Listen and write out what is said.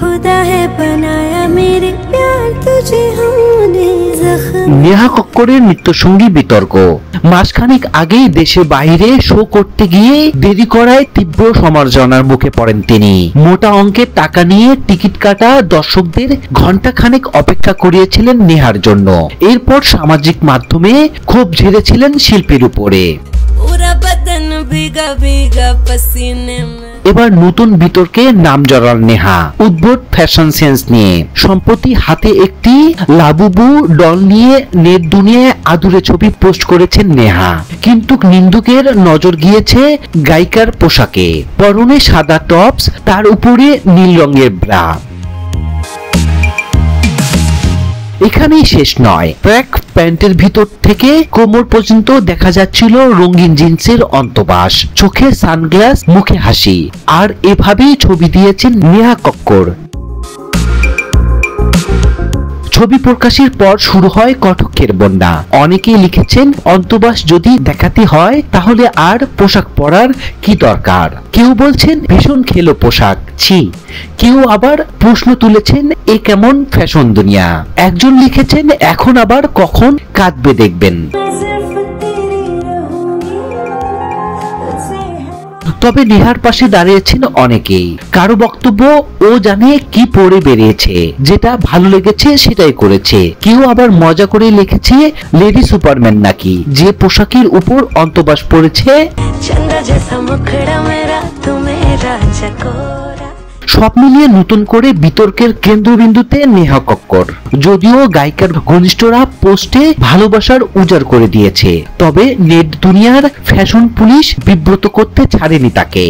खुदा है बनाया मेरे प्यार तुझे हमने जख्म। নেহা কক্করের নৃত্যসঙ্গী বিতর্ক। মাসখানেক আগেই দেশের বাইরে শো করতে গিয়ে দেরি করায় তীব্র সমালোচনার মুখে পড়েন তিনি। মোটা অঙ্কের টাকা নিয়ে টিকিট কাটা দর্শকদের ঘন্টাখানেক অপেক্ষা করিয়েছিলেন নেহার জন্য। এরপর সামাজিক মাধ্যমে ক্ষোভ ঝেড়েছিলেন শিল্পীর উপরে। এবার নতুন বিতর্কে নাম জড়াল নেহা উদ্ভট ফ্যাশন সেন্স নিয়ে। সম্প্রতি হাতে একটি লাবুবু ডল নিয়ে নেট দুনিয়ায় আদুরে ছবি পোস্ট করেছেন নেহা, কিন্তু নিন্দুকের নজর গিয়েছে গায়িকার পোশাকে। পরনে সাদা টপস, তার উপরে নীল রঙের ব্রা। এখানেই শেষ নয়, ট্র্যাক প্যান্টের ভিতর থেকে কোমর পর্যন্ত দেখা যাচ্ছিল রঙিন জিন্সের অন্তবাস, চোখে সানগ্লাস, মুখে হাসি। আর এভাবেই ছবি দিয়েছেন নেহা কক্কর। ছবি প্রকাশের পর শুরু হয় কটকের বন্যা। অনেকেই লিখেছেন অন্তবাস যদি দেখাতে হয় তাহলে আর পোশাক পরার কি দরকার। কেউ বলছেন ভীষণ খেলো পোশাক, ছি। কেউ আবার প্রশ্ন তুলেছেন এ কেমন ফ্যাশন দুনিয়া। একজন লিখেছেন এখন আবার কখন কাঁদবে দেখবেন। তবে নেহার পাশে দাঁড়িয়েছেন অনেকেই। কারো বক্তব্য ও জানে কি পরে বেরিয়েছে, যেটা ভালো লেগেছে সেটাই করেছে। কেউ আবার মজা করে লিখেছে লেডি সুপারম্যান নাকি, যে পোশাকের উপর অন্তবাস পড়েছে। সব মিলিয়ে নতুন করে বিতর্কের কেন্দ্রবিন্দুতে নেহা কক্কর। যদিও গায়িকার ঘনিষ্ঠরা পোস্টে ভালোবাসার উজাড় করে দিয়েছে, তবে নেট দুনিয়ার ফ্যাশন পুলিশ বিব্রত করতে ছাড়েনি তাকে।